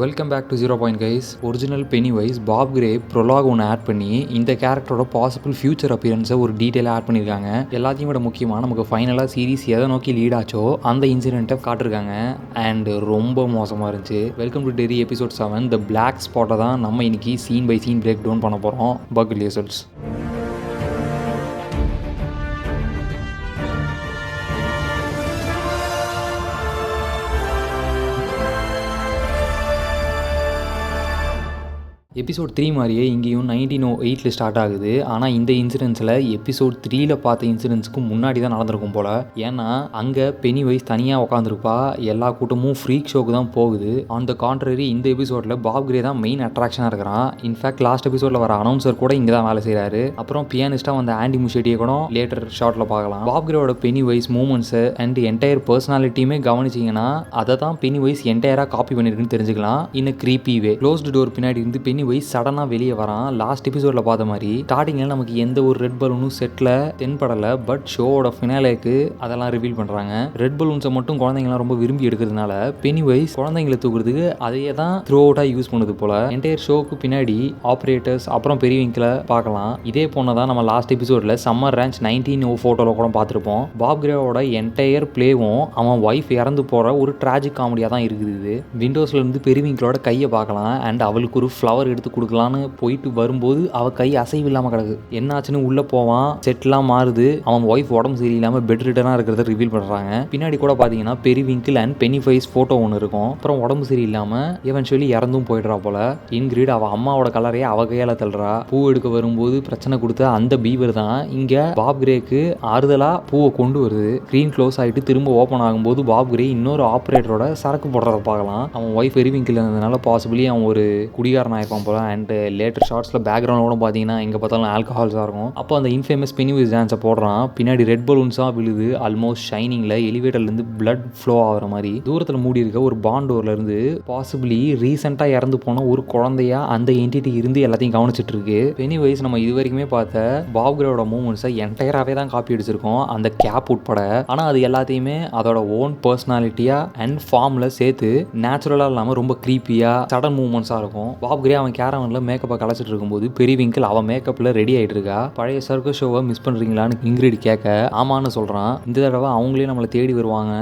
Welcome back to 0 point guys. Original Pennywise Bob Gray prologue ஒன்று add பண்ணி இந்த கேரக்டரோட பாசிபிள் ஃபியூச்சர் அப்பியரன்ஸை ஒரு டீட்டெயிலாக ஆட் பண்ணியிருக்காங்க. எல்லாத்தையும் விட முக்கியமாக நமக்கு ஃபைனலாக சீரிஸ் எதை நோக்கி லீட் ஆச்சோ அந்த இன்சிடென்ட்டை காட்டிருக்காங்க. அண்ட் ரொம்ப மோசமாக இருந்துச்சு. Welcome to Derry episode 7. The black ஸ்பாட்டை தான் நம்ம இன்னைக்கு scene by scene break down பண்ண போகிறோம். Buck results. எபிசோட் 3 மாதிரியே இங்கேயும் 1908 ஸ்டார்ட் ஆகுது. ஆனால் இந்த இன்சிடென்ட்ஸில் எபிசோட் 3 பார்த்த இன்சிடென்ட்ஸ்க்கு முன்னாடி தான் நடந்திருக்கும் போல். ஏன்னா அங்கே பெனிவைஸ் தனியாக உட்காந்துருப்பா, எல்லா கூட்டமும் ஃப்ரீக் ஷோக்கு தான் போகுது. ஆன் த கான்ட்ரரி இந்த எபிசோடில் பாப் கிரே தான் மெயின் அட்ராக்ஷனாக இருக்கிறான். இன்ஃபேக்ட் லாஸ்ட் எபிசோடில் வர அனௌன்சர் கூட இங்கே தான் வேலை செய்கிறாரு. அப்புறம் பியானிஸ்டாக வந்த ஆண்டி முஷெட்டியை கூட லேட்டர் ஷார்ட்டில் பார்க்கலாம். பாப் கிரேவோட பெனிவைஸ் மூமெண்ட்ஸு அண்ட் என்டையர் பர்சனாலிட்டியுமே கவனிச்சிங்கன்னா அதை தான் பெனிவைஸ் என்டையராக காப்பி பண்ணியிருக்குன்னு தெரிஞ்சுக்கலாம். இன்னும் க்ரீப்பி வே. க்ளோஸ்டு டோர் பின்னாடி இருந்து பெனிவைஸ் சடனாக வெளியே வரான். லாஸ்ட் எபிசோடில் பார்த்த மாதிரி ஸ்டார்டிங்கில் நமக்கு எந்த ஒரு ரெட் பலூனும் செட்டில் தென்படலை. பட் ஷோவோட ஃபினாலேக்கு அதெல்லாம் ரிவீல் பண்ணுறாங்க. ரெட் பலூன்ஸை மட்டும் குழந்தைங்களாம் ரொம்ப விரும்பி எடுக்கிறதுனால பெனிவைஸ் குழந்தைங்களை தூக்குறதுக்கு அதையே தான் த்ரூ அவுட்டாக யூஸ் பண்ணுது போல. என்டையர் ஷோக்கு பின்னாடி ஆப்ரேட்டர்ஸ் அப்புறம் பெரியவிங்களை பார்க்கலாம். இதே பொண்ணை தான் நம்ம லாஸ்ட் எபிசோடில் சம்மர் ரேஞ்ச் 19 ஃபோட்டோவில் கூட பார்த்துருப்போம். பாப் கிரேவோட என்டையர் பிளேவும் அவன் ஒய்ஃப் இறந்து போகிற ஒரு ட்ராஜிக் காமெடியாக தான் இருக்குது. விண்டோஸ்லேருந்து பெரியவிங்களோட கையை பார்க்கலாம். அண்ட் அவளுக்கு ஒரு ஃப்ளவர் எடுத்து கொடுக்கலான்னு போயிட்டு வரும்போது அவள் கை அசைவு இல்லாமல் கிடக்கு. என்னாச்சுன்னு உள்ளே போவான். செட்லாம் மாறுது. அவன் ஒய்ஃப் உடம்பு சரியில்லாமல் பெட் ரிட்டனாக இருக்கிறத ரிவீல் பண்ணுறாங்க. பின்னாடி கூட பார்த்தீங்கன்னா பெரிவிங்கிள் அண்ட் பெனிஃபைஸ் ஃபோட்டோ ஒன்று இருக்கும். அப்புறம் உடம்பு சரியில்லாமல் எவென்ச்சுவலி இறந்தும் போயிடுறா போல. இன்கிரீட் அவள் அம்மாவோட கலரையே அவ கையால் தள்ளுறா. பூ எடுக்க வரும்போது பிரச்சனை கொடுத்த அந்த பீவர் தான் இங்கே பாப் கிரேக்கு ஆறுதலாக பூவை கொண்டு வருது. ஸ்க்ரீன் க்ளோஸ் ஆகிட்டு திரும்ப ஓப்பன் ஆகும்போது பாப் கிரே இன்னொரு ஆப்ரேட்டரோட சரக்கு போடுறத பார்க்கலாம். அவன் ஒய்ஃப் பெரிவிங்கிள் இருந்ததுனால பாசிபிளி அவன் ஒரு குடிகாரன் ஆயிருப்பான் போல. அண்ட் லேட்டர் ஷார்ட்ஸில் பேக்ரவுண்ட் கூட பார்த்தீங்கன்னா எங்கே பார்த்தாலும் ஆல்கஹால்ஸாக இருக்கும். அப்போ அந்த இன்ஃபேமஸ் பெனிவைஸ் டான்ஸை போடுறான். பின்னாடி ரெட் பலூன்ஸாக விழுது. ஆல்மோஸ்ட் ஷைனிங்கில் எலிவேட்டர்லேருந்து பிளட் ஃப்ளோ ஆகிற மாதிரி தூரத்தில் மூடி இருக்க ஒரு பாண்டோர்லேருந்து பாசிபிளி ரீசெண்டாக இறந்து போன ஒரு குழந்தையா அந்த என்டிட்டி இருந்து எல்லாத்தையும் கவனிச்சிட்டு இருக்கு. பெனிவைஸ் நம்ம இது வரைக்குமே பார்த்த பாப் கிரேவோட மூமெண்ட்ஸை என்டையராகவே தான் காப்பி அடிச்சிருக்கோம், அந்த கேப் உட்பட. ஆனால் அது எல்லாத்தையுமே அதோட ஓன் பர்சனாலிட்டியாக அண்ட் ஃபார்மில் சேர்த்து நேச்சுரலாக இல்லாமல் ரொம்ப க்ரீப்பியாக சடன் மூமெண்ட்ஸாக இருக்கும். பாப் கிரே அவன் கேரவனில் மேக்கப்பை கலைச்சிட்டு இருக்கும்போது பெரியவிங்கிள் அவன் மேக்கப்பில் ரெடி ஆகிட்டு இருக்கா. பழைய சர்க்கஸ் ஷோவை மிஸ் பண்ணுறீங்களான்னு இன்கிரீட் கேட்க ஆமான்னு சொல்கிறான். இந்த தடவை அவங்களே நம்மளை தேடி வருவாங்க,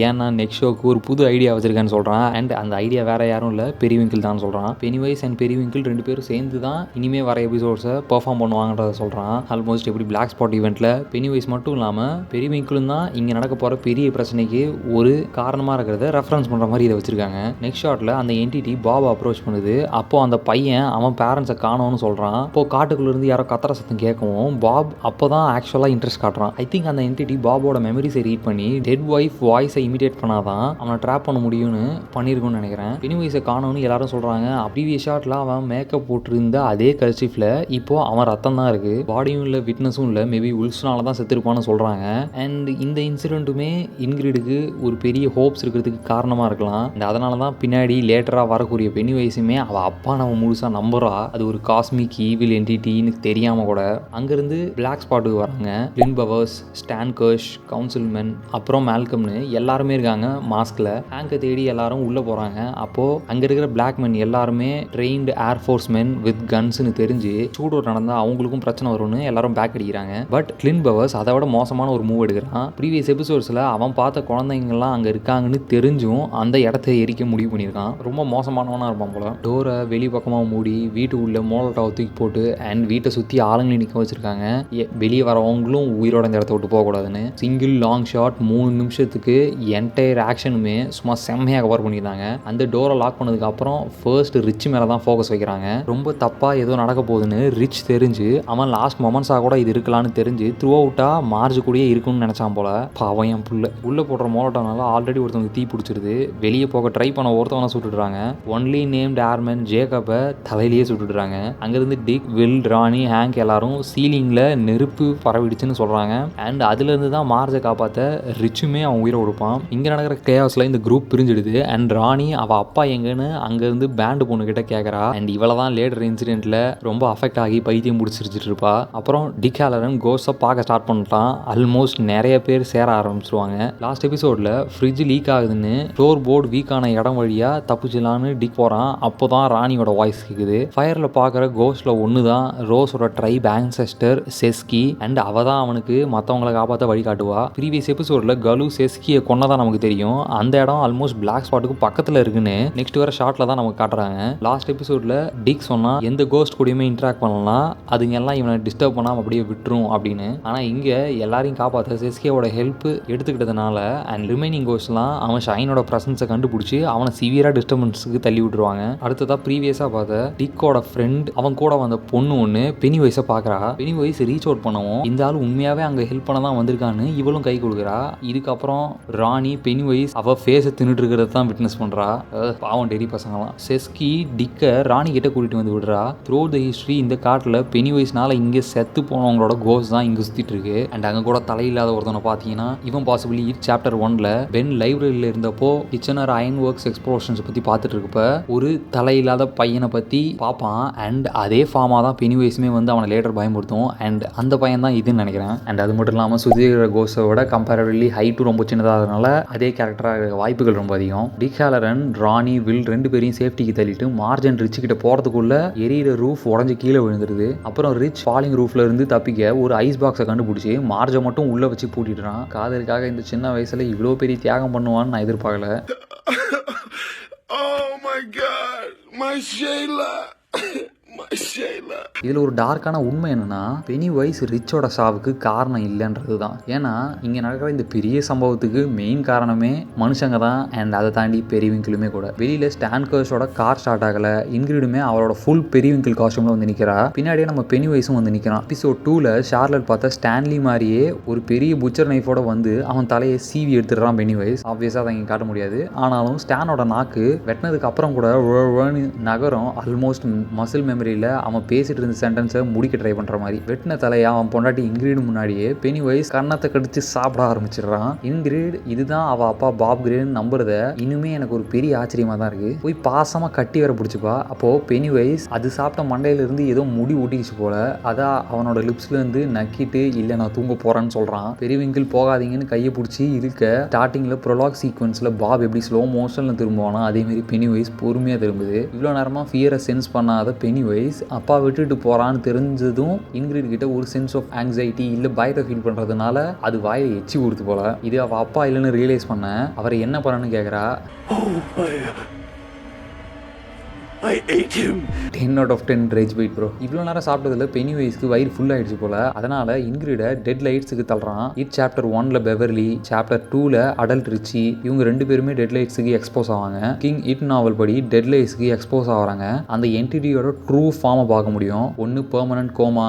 ஏன்னா நெக்ஸ்ட் ஷோக்கு ஒரு புது ஐடியா வச்சிருக்கேன்னு சொல்கிறான். அண்ட் அந்த ஐடியா வேற யாரும் இல்லை, பெரியவிங்கிள் தான் சொல்கிறான். பெனிவைஸ் அண்ட் பெரியவிங்கிள் 2 பேரும் சேர்ந்து தான் இனிமேல் வர எபிசோட்ஸை பெர்ஃபார்ம் பண்ணுவாங்கன்றத சொல்கிறான். ஆல்மோஸ்ட் எப்படி பிளாக் ஸ்பாட் ஈவெண்ட்டில் பெனிவைஸ் மட்டும் இல்லாமல் பெரியவிங்கிளும் தான் இங்கே நடக்க போகிற பெரிய பிரச்சனைக்கு ஒரு காரணமாக இருக்கிறத ரெஃபரன்ஸ் பண்ணுற மாதிரி இதை வச்சிருக்காங்க. நெக்ஸ்ட் ஷாட்டில் அந்த என்டிட்டி பாப் அப்ரோச் பண்ணுது. அப்போ அந்த பையன் அவன் பேரண்ட்ஸை காணோன்னு சொல்கிறான். அப்போ காட்டுக்குள்ளேருந்து யாரோ கத்துற சத்தம் கேட்கவும் பாப் அப்போ தான் ஆக்சுவலாக இன்ட்ரெஸ்ட் காட்டுறான். ஐ திங்க் அந்த என்டிட்டி பாபோட மெமரிஸை ரீட் பண்ணி டெட் ஒய்ஃப் வாய்ஸை இமிடேட் பண்ணாதான் அவனை ட்ராப் பண்ண முடியும்னு பண்ணியிருக்கும்னு நினைக்கிறேன். பெனிவைஸை காணோன்னு எல்லாரும் சொல்கிறாங்க. ப்ரீவியஸ் ஷாட்டில் அவன் மேக்கப் போட்டிருந்த அதே கர்ச்சீஃபில் இப்போ அவன் ரத்தம் தான் இருக்குது. பாடியும் இல்லை, விட்னஸும் இல்லை. மேபி உல்ஸ்னால தான் செத்துருப்பான்னு சொல்கிறாங்க. அண்ட் இந்த இன்சிடென்ட்டுமே இன்கிரிடுக்கு ஒரு பெரிய ஹோப்ஸ் இருக்கிறதுக்கு காரணமாக இருக்கலாம். அண்ட் அதனால தான் பின்னாடி லேட்டராக வரக்கூடிய பெனிவைஸுமே அவள் அப்பா நம்ம முழுசாக நம்புறா. அது ஒரு காஸ்மிக் ஈவில் என்டிட்டின்னு தெரியாமல் கூட. அங்கேருந்து பிளாக் ஸ்பாட்டுக்கு வராங்க. லின் பவர்ஸ், ஸ்டான் கர்ஷ், கவுன்சில்மென், அப்புறம் மேல்கம்னு எல்லாருமே இருக்காங்க மாஸ்கில். ஹேங்கை தேடி எல்லாரும் உள்ளே போகிறாங்க. அப்போது அங்கே இருக்கிற பிளாக் மென் எல்லாருமே ட்ரெயின்டு ஏர்ஃபோர்ஸ் மென் வித் கன்ஸ்னு தெரிஞ்சு ஷூட் அவுட் நடந்தால் அவங்களுக்கும் பிரச்சனை வரும்னு எல்லாரும் பேக் அடிக்கிறாங்க. பட் லின் பவர்ஸ் அதை விட மோசமான ஒரு மூவ் எடுக்கிறான். ப்ரீவியஸ் எபிசோட்ஸில் அவன் பார்த்த குழந்தைங்கள்லாம் அங்கே இருக்காங்கன்னு தெரிஞ்சும் அந்த இடத்த எரிக்க முடிவு பண்ணியிருக்கான். ரொம்ப மோசமானவனாக இருப்பான் போல. டோரை வெளி பக்கமாக மூடி வீட்டுக்குள்ளே மோலோட்டாவை தூக்கி போட்டு அண்ட் வீட்டை சுற்றி ஆளுங்களையும் நிற்க வச்சுருக்காங்க. வெளியே வரவங்களும் உயிரோட இந்த இடத்த விட்டு போகக்கூடாதுன்னு. சிங்கிள் லாங் ஷாட் 3 நிமிஷத்துக்கு என்டையர் ஆக்ஷனுமே சும்மா செம்மையாக கவர் பண்ணியிருந்தாங்க. அந்த டோரை லாக் பண்ணதுக்கு அப்புறம் ஃபர்ஸ்ட் ரிச் மேலே தான் ஃபோக்கஸ் வைக்கிறாங்க. ரொம்ப தப்பாக ஏதோ நடக்க போகுதுன்னு ரிச் தெரிஞ்சு அவன் லாஸ்ட் மொமெண்ட்ஸாக கூட இது இருக்கலான்னு தெரிஞ்சு த்ரூ அவுட்டாக மார்ஜ் கூடயே இருக்குன்னு நினச்சான் போல. அவன் என் உள்ளே போடுற மோலோட்டானால ஆல்ரெடி ஒருத்தவங்க தீ பிடிச்சிருது. வெளியே போக ட்ரை பண்ண ஒருத்தவனை சுட்டுடுறாங்க. ஒன்லி நேம்ட் ஏர்மேன் ஜேக்கப்பை தலையிலேயே சுட்டுடுறாங்க. அங்கேருந்து டிக், வில், ராணி, ஹேங்க் எல்லாரும் சீலிங்கில் நெருப்பு பரவிடுச்சுன்னு சொல்கிறாங்க. அண்ட் அதுலேருந்து தான் மார்ஜை காப்பாற்ற ரிச்சுமே அவன் உயிரை கொடுப்பான். இங்கே நடக்கிற கேஆஸில் இந்த குரூப் பிரிஞ்சிடுது. அண்ட் ராணி அவள் அப்பா எங்கன்னு அங்கேருந்து பேண்டு பொண்ணுக்கிட்ட கேட்குறா. அண்ட் இவளை தான் லேட்டர் இன்சிடென்ட்டில் ரொம்ப அஃபெக்ட் ஆகி பைத்தியம் முடிச்சிருச்சுட்டு இருப்பா. அப்புறம் டிக் ஹாலரன் கோஸ்ட்டை பார்க்க ஸ்டார்ட் பண்ணிட்டான். ஆல்மோஸ்ட் நிறைய பேர் சேர ஆரம்பிச்சிருவாங்க. லாஸ்ட் எபிசோடில் ஃப்ரிட்ஜ் லீக் ஆகுதுன்னு ஃப்ளோர் போர்டு வீக்கான இடம் வழியாக தப்பிச்சிடலான்னு டிக் போகிறான். அப்போ தான் ராணியோட வாய்ஸ் கேட்குது. ஃபயரில் பார்க்குற கோஸ்ட்டில் ஒன்று தான் ரோஸோட ட்ரைப் ஆன்செஸ்டர் செஸ்கி. அண்ட் அவள் தான் அவனுக்கு மற்றவங்களை காப்பாற்ற வழி காட்டுவா. ப்ரீவியஸ் எபிசோடில் கலு செஸ்கியை கொன்னதான் நமக்கு தெரியும். அந்த இடம் ஆல்மோஸ்ட் பிளாக் ஸ்பாட்டுக்கு பக்கத்தில் இருக்குன்னு நெக்ஸ்ட் வர ஷார்ட்டில் தான் நமக்கு காட்டுறாங்க. லாஸ்ட் எபிசோடில் டிக் சொன்னால் எந்த கோஸ்ட் கூடயுமே இன்ட்ராக்ட் பண்ணலாம், அதுங்க எல்லாம் இவனை டிஸ்டர்ப் பண்ணாமல் அப்படியே விட்டுரும் அப்படின்னு. ஆனால் இங்கே எல்லாரையும் காப்பாற்ற செஸ்கியோட ஹெல்ப் எடுத்துக்கிட்டதுனால அண்ட் ரிமைனிங் கோஸ்ட்லாம் அவன் ஷைனோட ப்ரெசன்ஸை கண்டுபிடிச்சி அவனை சிவியராக டிஸ்டர்பன்ஸுக்கு தள்ளி விட்டுருவாங்க. அடுத்ததாக ப்ரீவியஸாக பார்த்த டிக்கோட ஃப்ரெண்ட் அவன் கூட வந்த பொண்ணு ஒன்று பெனி வைஸை பார்க்குறா. பெனி வைஸ் ரீச் அவுட் பண்ணவும் இந்த ஆள் உண்மையாகவே அங்கே ஹெல்ப் பண்ண தான் வந்திருக்கான்னு இவளும் கை கொடுக்குறா. இதுக்கப்புறம் ராணி பெனி வைஸ் அவள் ஃபேஸை தின்னுட்டு இருக்கிறத தான் விட்னஸ் பண்ணுறா. பாவம் டெரி பசங்களாம். செஸ்கி டிக்கை ராணி கிட்ட கூட்டிகிட்டு வந்து விடுறா. த்ரூ த ஹிஸ்ட்ரி இந்த காட்டில் பெனி வைஸ்னால இங்கே செத்து போனவங்களோட கோஸ் தான் இங்கே சுற்றிட்டு இருக்கு. அண்ட் அங்கே கூட தலையில்லாத ஒருத்தனை பார்த்தீங்கன்னா இவன் பாசிபிளி சாப்டர் 1ல் பென் லைப்ரரியில் இருந்தப்போ கிச்சனர் அயன் ஒர்க்ஸ் எக்ஸ்ப்ளோஷன்ஸ் பற்றி பார்த்துட்டு இருக்கப்ப ஒரு தலையில்லாத பையனை பற்றி பார்ப்பான். அண்ட் அதே ஃபார்மாக தான் பெனி வைஸுமே வந்து அவனை லேட்டர் பயன்படுத்தும். அண்ட் அந்த பையன் தான் இதுன்னு நினைக்கிறேன். அண்ட் அது மட்டும் இல்லாமல் சுதீர கோஸோட கம்பேரிட்டிவ்லி ஹைட்டும் ரொம்ப சின்னதாகிறதுனால அதே கேரக்டராக வாய்ப்புகள் ரொம்ப அதிகம். டிக் ஹாலரன், ராணி, வில் ரெண்டு பேரையும் சேஃப்டிக்கு தள்ளிட்டு மார்ஜன் ரிச் கிட்ட போகிறதுக்குள்ள எரியிற ரூஃப் உடஞ்சி கீழே விழுந்துருது. அப்புறம் ரிச் ஃபாலிங் ரூஃப்ல இருந்து தப்பிக்க ஒரு ஐஸ் பாக்ஸை கண்டுபிடிச்சி மார்ஜை மட்டும் உள்ளே வச்சு பூட்டிடுறான். காதலுக்காக இந்த சின்ன வயசில் இவ்வளோ பெரிய தியாகம் பண்ணுவான்னு நான் எதிர்பார்க்கல. Oh my God, my Shayla. இதில் ஒரு டார்க்கான உண்மை என்னன்னா பெனி வைஸ் ரிச்சோட சாவுக்கு காரணம் இல்லைன்றது தான். ஏன்னா இங்கே நடக்கிற இந்த பெரிய சம்பவத்துக்கு மெயின் காரணமே மனுஷங்க தான். அண்ட் அதை தாண்டி பெரியவிங்கிளுமே கூட. வெளியில் ஸ்டான்கர்ஸோட கார் ஸ்டார்ட் ஆகலை. இன்கிரிடுமே அவளோட ஃபுல் பெரியவிங்கிள் காஸ்டியூமில் வந்து நிற்கிறா. பின்னாடியே நம்ம பெனி வைஸும் வந்து நிற்கிறான். எபிசோட் 2ல் ஷார்லட் பார்த்தா ஸ்டான்லி மாதிரியே ஒரு பெரிய புச்சர் நைஃபோட வந்து அவன் தலையை சீவி எடுத்துடுறான் பெனி வைஸ். ஆப்வியஸாக அதை இங்கே காட்ட முடியாது. ஆனாலும் ஸ்டானோட நாக்கு வெட்டினதுக்கு அப்புறம் கூட நகரம் ஆல்மோஸ்ட் மசில் மெமரியில் அவன் பேசிட்டு இருந்த சென்டென்ஸை முடிக்க ட்ரை பண்ணுற மாதிரி. வெட்டின தலையை அவன் பொண்டாட்டி இன்கிரீடு முன்னாடியே பெனி வைஸ் கன்னத்தை கடிச்சு சாப்பிட ஆரம்பிச்சிடுறான். இன்கிரீட் இதுதான் அவள் அப்பா பாப் கிரேன் நம்புறத இன்னுமே எனக்கு ஒரு பெரிய ஆச்சரியமாக தான் இருக்குது. போய் பாசமாக கட்டி வர பிடிச்சிப்பா. அப்போது பெனி வைஸ் அது சாப்பிட்ட மண்டையிலேருந்து ஏதோ முடி ஊட்டிக்கிச்சு போல. அதான் அவனோட லிப்ஸ்லேருந்து நக்கிட்டு இல்லை நான் தூங்க போகிறேன்னு சொல்கிறான். பெரியவிங்கிள் போகாதீங்கன்னு கையை பிடிச்சி இருக்க ஸ்டார்டிங்கில் ப்ரொலாக் சீக்வன்ஸில் பாப் எப்படி ஸ்லோ மோஷனில் திரும்புவானா அதேமாரி பெனி வைஸ் பொறுமையாக திரும்புது. இவ்வளோ நேரமாக ஃபியரை சென்ஸ் பண்ணாத பெனி வைஸ் அப்பா விட்டுட்டு போறான்னு தெரிஞ்சதும் இன்கிரிட் கிட்ட ஒரு சென்ஸ் ஆஃப் ஆங்ஸைட்டி இல்ல பயத்தை ஃபீல் பண்றதுனால அது வாயை எச்சி ஊடுத்து போல. இது அவ அப்பா இல்லைன்னு ரியலைஸ் பண்ண அவரை என்ன பண்ணணும்னு கேட்குறா. I ate him. 10 out of 10 rage bait bro. இவ்வளோ நேரம் சாப்பிட்டதில் பெனி வைஸ்க்கு வயிறு ஃபுல் ஆகிடுச்சு போல். அதனால் இன்கிரிடை டெட் லைட்ஸுக்கு தள்ளுறான். சாப்டர் 1ல் பெவர்லி, சாப்டர் 2ல் அடல்ட் ரிச்சி இவங்க ரெண்டு பேருமே டெட் லைட்ஸுக்கு எக்ஸ்போஸ் ஆவாங்க. கிங் இட் நாவல் படி டெட் லைட்ஸுக்கு எக்ஸ்போஸ் ஆகிறாங்க. அந்த என்டிட்டியோட ட்ரூ ஃபார்மை பார்க்க முடியும். ஒன்று பெர்மனன்ட் கோமா,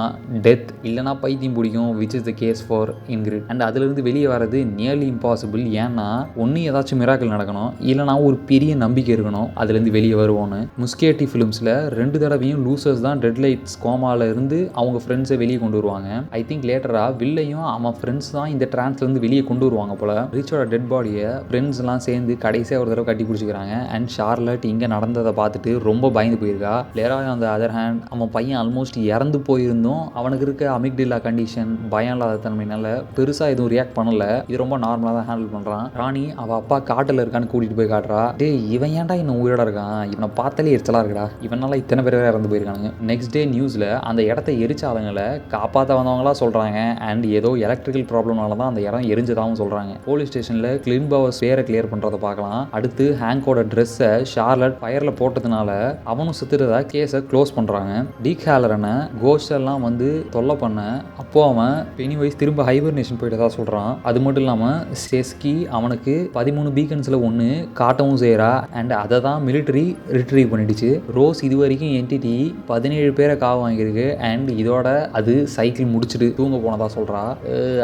டெத் இல்லைனா பைத்தியம் பிடிக்கும், which is the case for Ingrid. And அதுலேருந்து வெளியே வர்றது நியர்லி இம்பாசிபிள். ஏன்னா ஒன்று ஏதாச்சும் மிராக்கிள் நடக்கணும் இல்லைனா ஒரு பெரிய நம்பிக்கை இருக்கணும் அதுலேருந்து வெளியே வருவோன்னு. முஸ்கேட்டி ஃபிலிம்ஸில் 2 தடவையும் லூசர்ஸ் தான் டெட் லைட்ஸ் கோமாவில் இருந்து அவங்க ஃப்ரெண்ட்ஸை வெளியே கொண்டு வருவாங்க. ஐ திங்க் லேட்டராக வில்லையும் அவன் ஃப்ரெண்ட்ஸ் தான் இந்த ட்ரான்ஸ்லேருந்து வெளியே கொண்டு வருவாங்க போல். ரிச்சோட டெட் பாடியை ஃப்ரெண்ட்ஸ்லாம் சேர்ந்து கடைசியாக ஒரு தடவை கட்டி பிடிச்சிக்கிறாங்க. அண்ட் ஷார்லட் இங்கே நடந்ததை பார்த்துட்டு ரொம்ப பயந்து போயிருக்கா. லேராய் ஆன் த அதர் ஹேண்ட் அவன் பையன் ஆல்மோஸ்ட் இறந்து போயிருந்தும் அவனுக்கு இருக்க அமிக்டில்லா கண்டிஷன் பயம் இல்லாத தன்மையினால பெருசாக எதுவும் ரியாக்ட் பண்ணல. இது ரொம்ப நார்மலாக தான் ஹேண்டில் பண்ணுறான். ராணி அவள் அப்பா காட்டில் இருக்கான்னு கூட்டிகிட்டு போய் காட்டுறா. டே இவன் ஏன்டா இன்னும் உயிரோட இருக்கான், இவனை பார்த்தாலே எரிச்சலாக இருக்குடா, இவனால இத்தனை பேர் இறந்து போயிருக்கானுங்க. நெக்ஸ்ட் டே நியூஸில் அந்த இடத்த எரிச்ச ஆளுங்களை காப்பாற்ற வந்தவங்களா சொல்கிறாங்க. அண்ட் ஏதோ எலக்ட்ரிக்கல் ப்ராப்ளம்னால தான் அந்த இடம் எரிஞ்சதாகவும் சொல்கிறாங்க. போலீஸ் ஸ்டேஷனில் கிளின் பவர்ஸ் பேரை கிளியர் பண்ணுறதை பார்க்கலாம். அடுத்து ஹேங்கோட ட்ரெஸ்ஸை ஷார்லட் ஃபயரில் போட்டதுனால அவனும் சுற்றுறதா கேஸை க்ளோஸ் பண்ணுறாங்க. டிக் ஹாலரனை கோஸ்ட் எல்லாம் வந்து தொல்லை பண்ண அப்போ அவன் பெனி வைஸ் திரும்ப ஹைபர்னேஷன் போயிட்டதா சொல்கிறான். அது மட்டும் இல்லாமல் செஸ்கி அவனுக்கு 13 பீக்கன்ஸில் ஒன்று காட்டவும் செய்கிறா. அண்ட் அதை தான் மிலிட்டரி ரிட்ரீவ் பண்ணிடுச்சு. ஆயிடுச்சு. ரோஸ் இது வரைக்கும் என்டிட்டி 17 பேரை காவு வாங்கியிருக்கு. அண்ட் இதோட அது சைக்கிள் முடிச்சுட்டு தூங்க போனதா சொல்கிறா.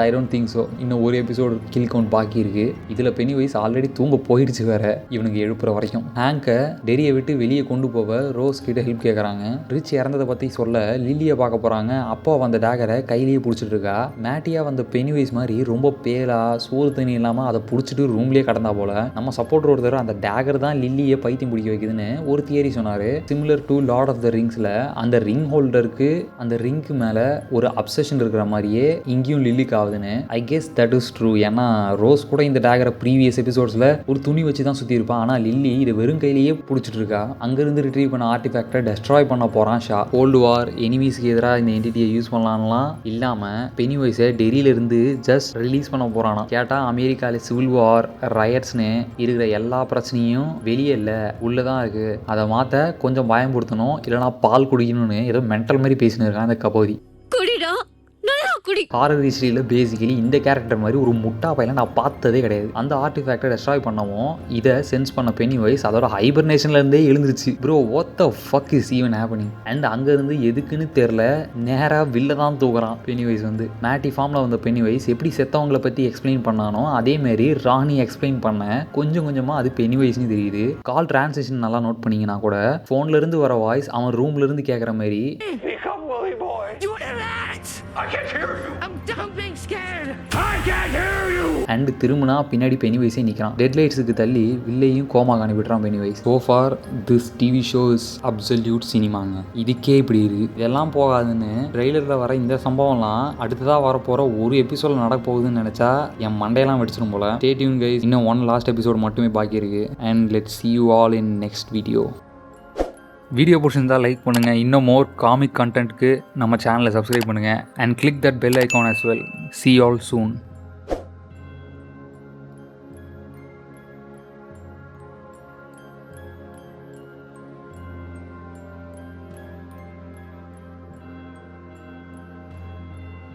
I don't think so. இன்னும் ஒரு எபிசோடு கில் கவுண்ட் பாக்கி இருக்கு. இதில் பெனி வைஸ் ஆல்ரெடி தூங்க போயிடுச்சு வேற இவனுக்கு எழுப்புற வரைக்கும். ஹேங்கை டெரியை விட்டு வெளியே கொண்டு போக ரோஸ் கிட்ட ஹெல்ப் கேட்குறாங்க. ரிச் இறந்ததை பற்றி சொல்ல லில்லியை பார்க்க போகிறாங்க. அப்போ வந்த டேகரை கையிலேயே பிடிச்சிட்டு இருக்கா. மேட்டியா வந்த பெனி வைஸ் மாதிரி ரொம்ப பேலா சோறு தண்ணி இல்லாமல் அதை பிடிச்சிட்டு ரூம்லேயே கடந்தா போல. நம்ம சப்போர்ட்டர் ஒருத்தர் அந்த டேகர் தான் லில்லியை பைத்தியம் பிடிக்க வைக்குதுன்னு ஒரு தியரி சொன்னார். Similar to lord of the ரிங்ஸில் அந்த ரிங் ஹோல்டருக்கு அந்த ரிங்க்கு மேலே ஒரு அப்சஷன் இருக்கிற மாதிரியே இங்கேயும் லில்லிக்கு ஆகுதுன்னு. I guess that is true. ஏன்னா ரோஸ் கூட இந்த டேகரை ப்ரீவியஸ் எபிசோட்ஸில் ஒரு துணி வச்சு தான் சுற்றி இருப்பான். ஆனால் லில்லி இதை வெறும் கையிலேயே பிடிச்சிட்டு இருக்கா. அங்கேருந்து ரிட்ரீவ் பண்ண ஆர்டிஃபேக்டை டெஸ்ட்ராய் பண்ண போகிறான் ஷா. கோல்டு வார் எனிமீஸ்க்கு எதிராக இந்த என்டிட்டியை யூஸ் பண்ணலாம்லாம் இல்லாமல் பெனி வைஸை டெரியிலிருந்து ஜஸ்ட் ரிலீஸ் பண்ண போகிறானா. கேட்டால் அமெரிக்காவில் சிவில் வார் ரயட்ஸ்னு இருக்கிற எல்லா பிரச்சனையும் வெளியே இல்லை உள்ளதான் இருக்குது. அதை மாற்ற கொஞ்சம் பயன்படுத்தணும் இல்லைனா பால் குடிக்கணும்னு ஏதோ மென்டல் மாதிரி பேசினு இருக்கான் அந்த கபோதி. ஹாரர் ஹிஸ்டரியில் பேசிக்கலி இந்த கேரக்டர் மாதிரி ஒரு முட்டா பையனை நான் பார்த்ததே கிடையாது. அந்த ஆர்டிஃபேக்டை டெஸ்ட்ராய் பண்ணவும் இதை சென்ஸ் பண்ண பெனி வைஸ் அதோட ஹைபர்னேஷன்லேருந்தே எழுந்துருச்சு. Bro what the fuck is even happening. And அங்கேருந்து எதுக்குன்னு தெரில நேராக வில்ல தான் தூக்குறான் பெனி வைஸ். மேட்டி ஃபார்மில் வந்த பெனி வைஸ் எப்படி செத்தவங்களை பற்றி எக்ஸ்பிளைன் பண்ணானோ அதேமாரி ராணி எக்ஸ்பிளைன் பண்ண கொஞ்சம் கொஞ்சமாக அது பெனி வைஸ்னு தெரியுது. கால் டிரான்ஸ்லேஷன் நல்லா நோட் பண்ணிங்கன்னா கூட ஃபோன்லேருந்து வர வாய்ஸ் அவன் ரூம்லேருந்து கேட்குற மாதிரி. அண்ட் திரும்பினா பின்னாடி பெனி வைஸே நிற்கிறான். டெட்லைட்ஸுக்கு தள்ளி வில்லையும் கோமாக அனுப்பிடுறான் Pennywise. So far this TV shows absolute சினிமாங்க. இதுக்கே இப்படி இருக்கு. இதெல்லாம் போகாதுன்னு ட்ரெய்லரில் வர இந்த சம்பவம்லாம் அடுத்ததாக வரப்போகிற ஒரு எபிசோடில் நடக்க போகுதுன்னு நினச்சா என் மண்டையெல்லாம் வெடிச்சிடும் போல. Stay tune guys. இன்னும் ஒன் லாஸ்ட் எபிசோட் மட்டுமே பாக்கி இருக்கு. And let's see you all in next video. Video பிடிச்சிருந்தால் லைக் பண்ணுங்கள். இன்னும் மோர் காமிக் கண்டென்ட்க்கு நம்ம சேனலை சப்ஸ்கிரைப் பண்ணுங்கள். And click that bell icon as well. See you all soon.